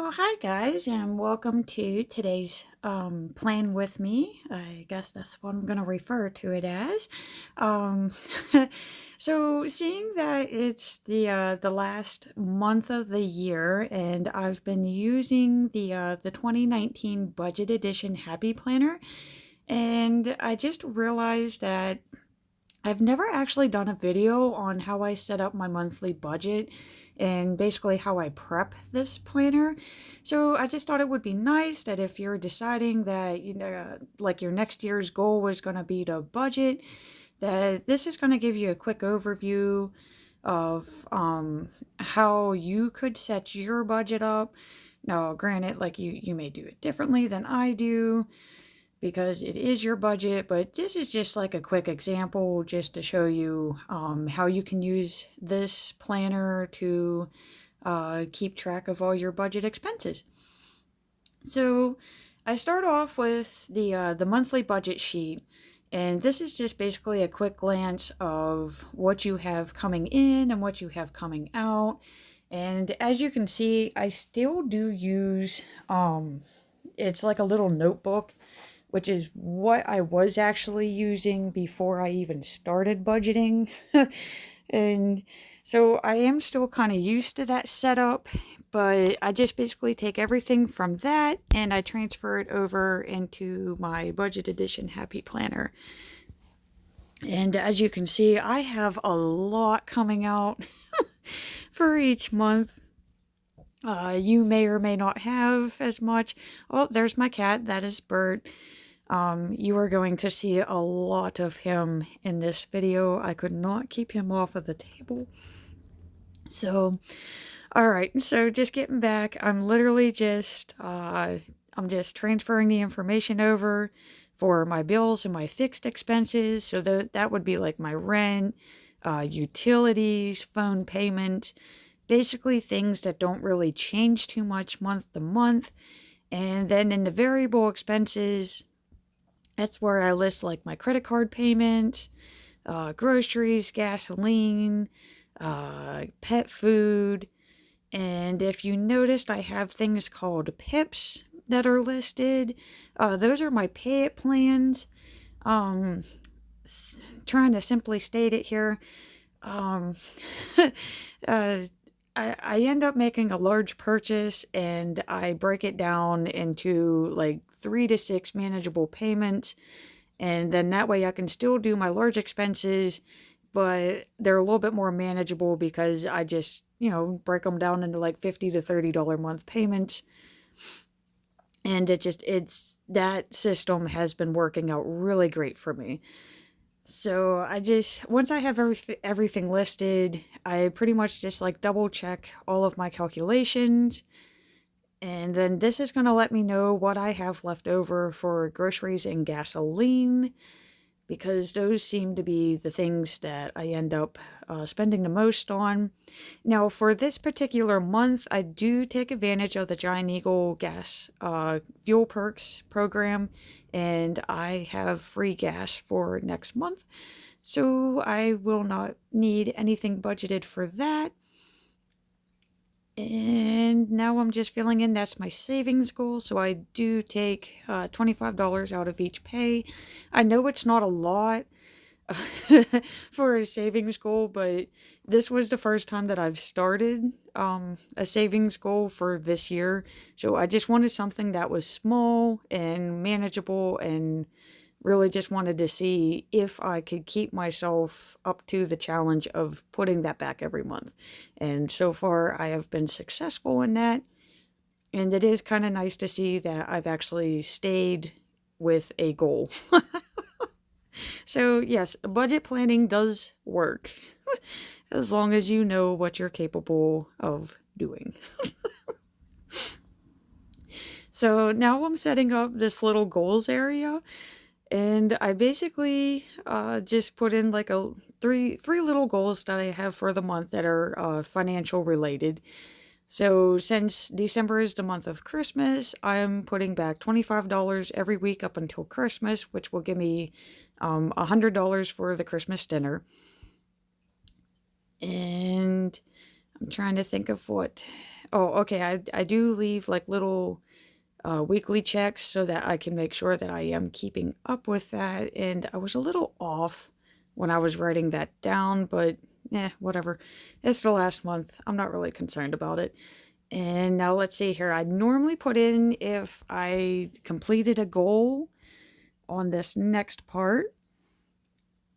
Well, hi guys, and welcome to today's plan with me. I guess that's what I'm going to refer to it as. Um, so, seeing that it's the last month of the year, and I've been using the 2019 Budget Edition Happy Planner, and I just realized that I've never actually done a video on how I set up my monthly budget and basically how I prep this planner. So I just thought it would be nice that if you're deciding that, like your next year's goal was going to be to budget, that this is going to give you a quick overview of how you could set your budget up. Now, granted, like you may do it differently than I do because it is your budget, but this is just like a quick example just to show you how you can use this planner to keep track of all your budget expenses. So I start off with the monthly budget sheet, and this is just basically a quick glance of what you have coming in and what you have coming out. And as you can see, I still do use it's like a little notebook, which is what I was actually using before I even started budgeting. And so I am still kind of used to that setup, but I just basically take everything from that and I transfer it over into my Budget Edition Happy Planner. And as you can see, I have a lot coming out for each month. You may or may not have as much. Oh, there's my cat. That is Bert. You are going to see a lot of him in this video. I could not keep him off of the table. So, all right. So just getting back, I'm literally just, I'm just transferring the information over for my bills and my fixed expenses. So that would be like my rent, utilities, phone payment, basically things that don't really change too much month to month. And then in the variable expenses, that's where I list like my credit card payments, groceries, gasoline, pet food. And if you noticed, I have things called PIPs that are listed. Those are my pay it plans. Trying to simply state it here. uh, I end up making a large purchase and I break it down into like 3 to 6 manageable payments. And then that way I can still do my large expenses, but they're a little bit more manageable because I just, break them down into like $50 to $30 a month payments. And it's that system has been working out really great for me. So once I have everything listed, I pretty much just like double check all of my calculations. And then this is going to let me know what I have left over for groceries and gasoline, because those seem to be the things that I end up spending the most on. Now, for this particular month, I do take advantage of the Giant Eagle gas fuel perks program, and I have free gas for next month. So I will not need anything budgeted for that. And now I'm just filling in, that's my savings goal. So I do take $25 out of each pay. I know it's not a lot for a savings goal, but this was the first time that I've started a savings goal for this year. So I just wanted something that was small and manageable, and really just wanted to see if I could keep myself up to the challenge of putting that back every month. And so far, I have been successful in that. And it is kind of nice to see that I've actually stayed with a goal. So, yes, budget planning does work as long as you know what you're capable of doing. So now I'm setting up this little goals area. And I basically just put in like three little goals that I have for the month that are financial related. So since December is the month of Christmas, I'm putting back $25 every week up until Christmas, which will give me $100 for the Christmas dinner. And I'm trying to think of what Oh, okay. I do leave like little weekly checks so that I can make sure that I am keeping up with that. And I was a little off when I was writing that down, but whatever. It's the last month. I'm not really concerned about it. And now let's see here. I normally put in if I completed a goal on this next part.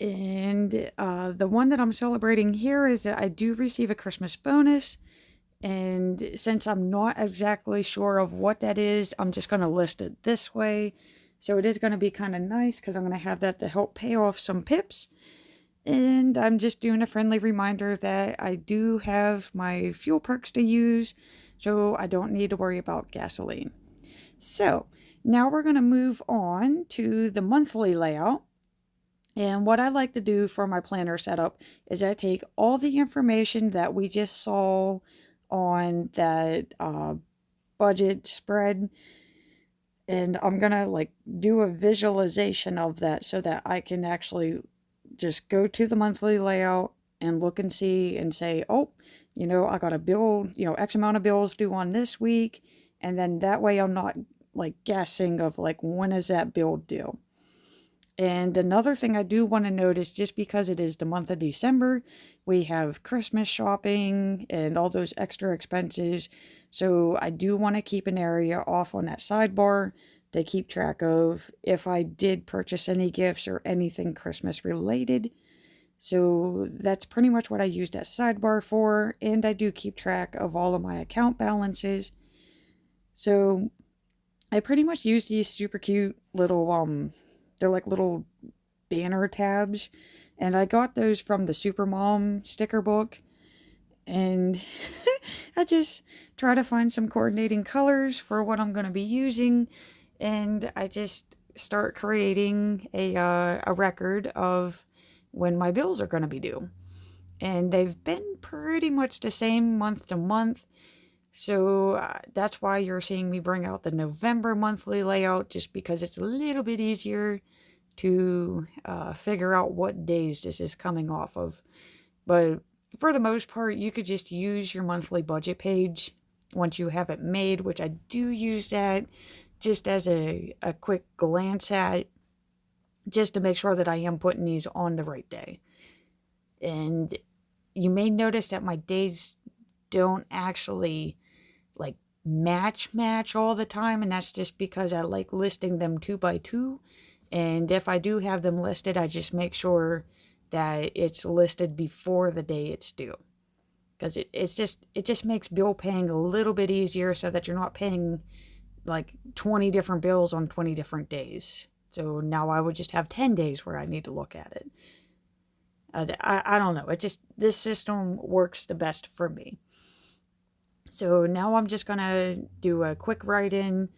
And the one that I'm celebrating here is that I do receive a Christmas bonus. And since I'm not exactly sure of what that is, I'm just going to list it this way. So it is going to be kind of nice because I'm going to have that to help pay off some pips. And I'm just doing a friendly reminder that I do have my fuel perks to use, so I don't need to worry about gasoline. So now we're going to move on to the monthly layout. And what I like to do for my planner setup is I take all the information that we just saw on that budget spread, and I'm gonna like do a visualization of that so that I can actually just go to the monthly layout and look and see and say, oh, I got a bill, X amount of bills due on this week. And then that way I'm not like guessing of like, when is that bill due? And another thing I do want to note is just because it is the month of December, we have Christmas shopping and all those extra expenses. So I do want to keep an area off on that sidebar to keep track of if I did purchase any gifts or anything Christmas related. So that's pretty much what I use that sidebar for. And I do keep track of all of my account balances. So I pretty much use these super cute little, they're like little banner tabs. And I got those from the Supermom sticker book. And I just try to find some coordinating colors for what I'm going to be using. And I just start creating a record of when my bills are going to be due. And they've been pretty much the same month to month. So that's why you're seeing me bring out the November monthly layout, just because it's a little bit easier to figure out what days this is coming off of. But for the most part, you could just use your monthly budget page once you have it made, which I do use that just as a quick glance at, just to make sure that I am putting these on the right day. And you may notice that my days don't actually like match all the time, and that's just because I like listing them 2 by 2. And if I do have them listed, I just make sure that it's listed before the day it's due, because it just makes bill paying a little bit easier, so that you're not paying like 20 different bills on 20 different days. So now I would just have 10 days where I need to look at it. I don't know. This system works the best for me. So now I'm just going to do a quick write-in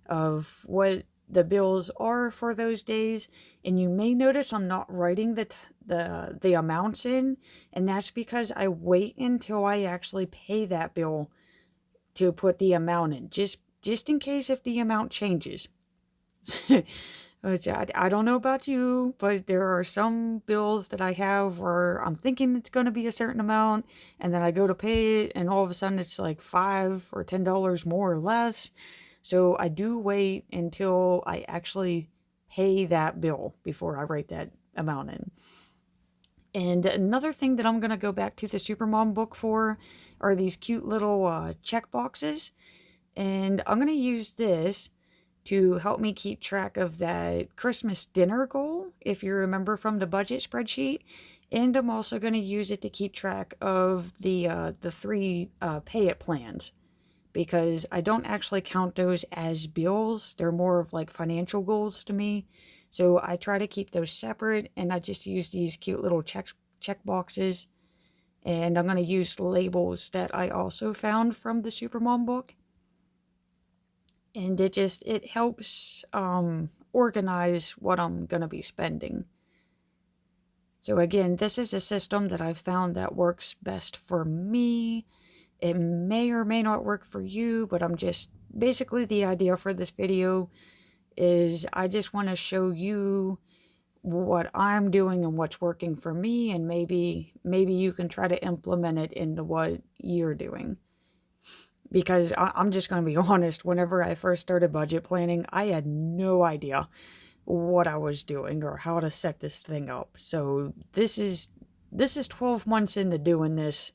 of what the bills are for those days. And you may notice I'm not writing the amounts in, and that's because I wait until I actually pay that bill to put the amount in, just in case if the amount changes. I don't know about you, but there are some bills that I have where I'm thinking it's going to be a certain amount, and then I go to pay it, and all of a sudden it's like $5 or $10 more or less. So I do wait until I actually pay that bill before I write that amount in. And another thing that I'm going to go back to the Supermom book for are these cute little check boxes. And I'm going to use this to help me keep track of that Christmas dinner goal, if you remember from the budget spreadsheet. And I'm also going to use it to keep track of the 3 pay it plans, because I don't actually count those as bills. They're more of like financial goals to me. So I try to keep those separate, and I just use these cute little check boxes. And I'm going to use labels that I also found from the Supermom book. And it helps organize what I'm going to be spending. So again, this is a system that I've found that works best for me. It may or may not work for you, but basically the idea for this video is I just want to show you what I'm doing and what's working for me, and maybe you can try to implement it into what you're doing. Because I'm just going to be honest, whenever I first started budget planning, I had no idea what I was doing or how to set this thing up. So this is 12 months into doing this,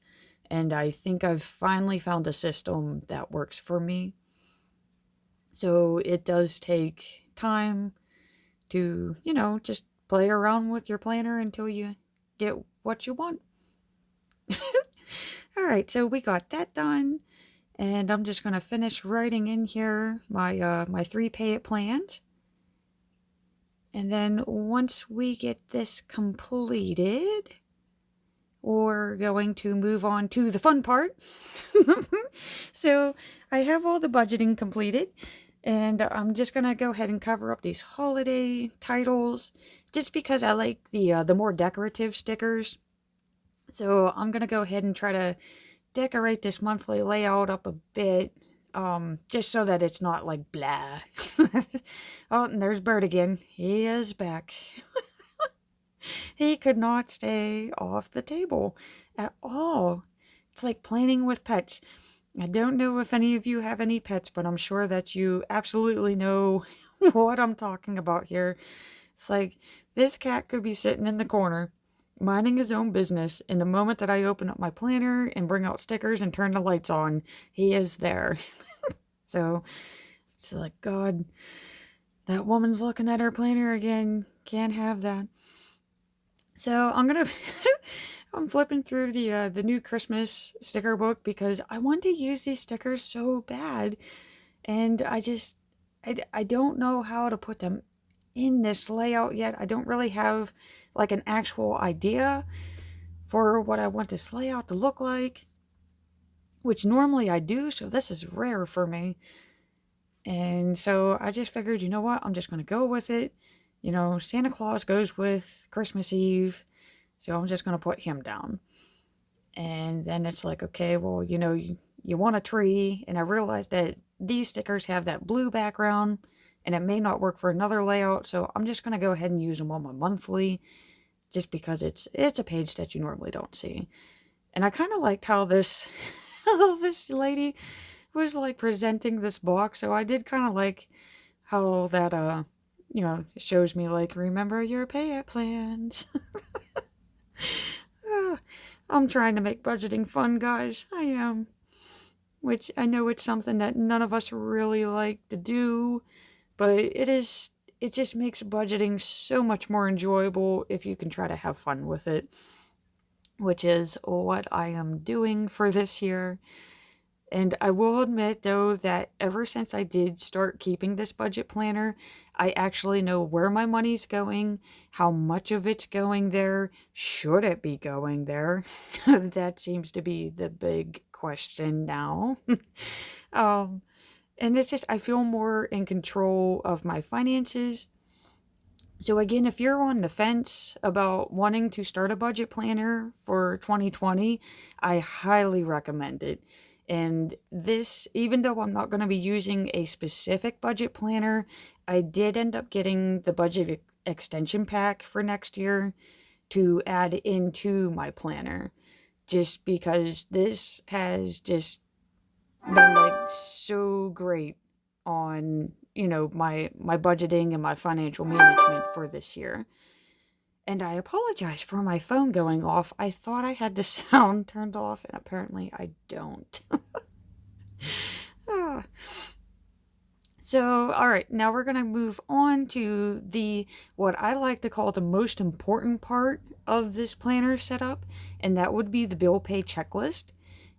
and I think I've finally found a system that works for me. So it does take time to, just play around with your planner until you get what you want. All right, so we got that done, and I'm just going to finish writing in here my 3 pay it plans. And then once we get this completed, we're going to move on to the fun part. So I have all the budgeting completed, and I'm just going to go ahead and cover up these holiday titles just because I like the more decorative stickers. So I'm going to go ahead and try to decorate this monthly layout up a bit, just so that it's not like blah. Oh, and there's Bert again. He is back. He could not stay off the table at all. It's like planning with pets. I don't know if any of you have any pets, but I'm sure that you absolutely know what I'm talking about here. It's like this cat could be sitting in the corner, minding his own business, and the moment that I open up my planner and bring out stickers and turn the lights on, he is there. So it's like, God, that woman's looking at her planner again. Can't have that. So I'm flipping through the new Christmas sticker book because I want to use these stickers so bad, and I don't know how to put them in this layout yet. I don't really have like an actual idea for what I want this layout to look like, which normally I do, so this is rare for me. And so I just figured, you know what, I'm just going to go with it. Santa Claus goes with Christmas Eve, so I'm just going to put him down. And then it's like, okay, well, you want a tree, and I realized that these stickers have that blue background, and it may not work for another layout, so I'm just going to go ahead and use them on my monthly, just because it's a page that you normally don't see. And I kind of liked how this lady was like presenting this box, so I did kind of like how that it shows me like, remember your pay it plans. I'm trying to make budgeting fun, guys. I am. Which I know it's something that none of us really like to do, but it just makes budgeting so much more enjoyable if you can try to have fun with it, which is what I am doing for this year. And I will admit, though, that ever since I did start keeping this budget planner, I actually know where my money's going, how much of it's going there, should it be going there? That seems to be the big question now. And it's just, I feel more in control of my finances. So again, if you're on the fence about wanting to start a budget planner for 2020, I highly recommend it. And this, even though I'm not going to be using a specific budget planner, I did end up getting the budget extension pack for next year to add into my planner, just because this has just been like so great on, my budgeting and my financial management for this year. And I apologize for my phone going off. I thought I had the sound turned off, and apparently I don't. Ah. So, all right, now we're going to move on to what I like to call the most important part of this planner setup, and that would be the bill pay checklist.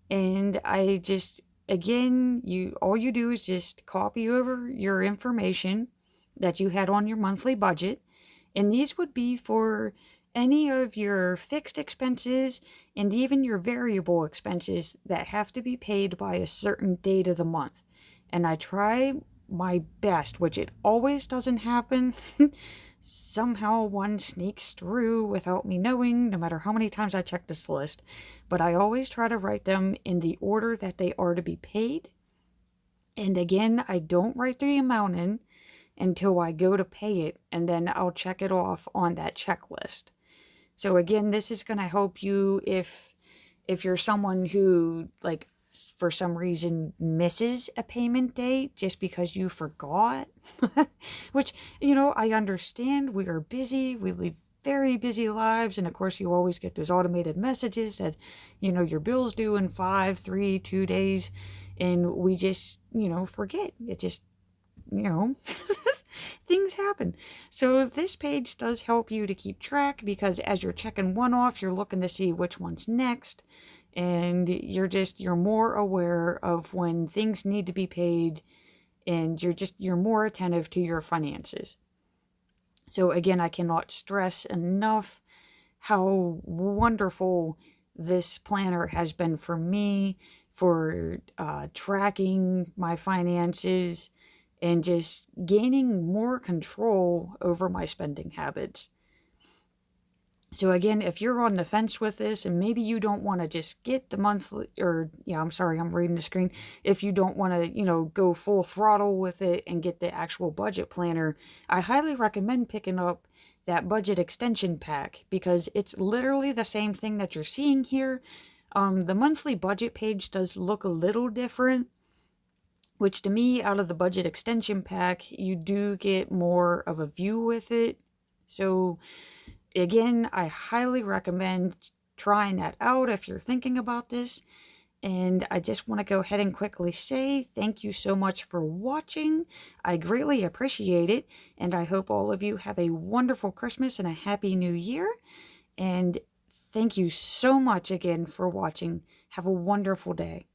And I just, again, all you do is just copy over your information that you had on your monthly budget. And these would be for any of your fixed expenses and even your variable expenses that have to be paid by a certain date of the month. And I try my best, which it always doesn't happen. Somehow one sneaks through without me knowing, no matter how many times I check this list. But I always try to write them in the order that they are to be paid. And again, I don't write the amount in until I go to pay it, and then I'll check it off on that checklist. So again, this is going to help you if you're someone who like for some reason misses a payment date just because you forgot, which, I understand. We are busy. We live very busy lives. And of course, you always get those automated messages that, your bill's due in 5, 3, 2 days. And we just, forget. It just, things happen. So this page does help you to keep track, because as you're checking one off, you're looking to see which one's next. And you're more aware of when things need to be paid, and you're more attentive to your finances. So again, I cannot stress enough how wonderful this planner has been for me, for tracking my finances and just gaining more control over my spending habits. So again, if you're on the fence with this and maybe you don't want to just get the monthly, I'm reading the screen. If you don't want to, go full throttle with it and get the actual budget planner, I highly recommend picking up that budget extension pack, because it's literally the same thing that you're seeing here. The monthly budget page does look a little different, which to me, out of the budget extension pack, you do get more of a view with it. So again, I highly recommend trying that out if you're thinking about this. And I just want to go ahead and quickly say thank you so much for watching. I greatly appreciate it. And I hope all of you have a wonderful Christmas and a happy new year. And thank you so much again for watching. Have a wonderful day.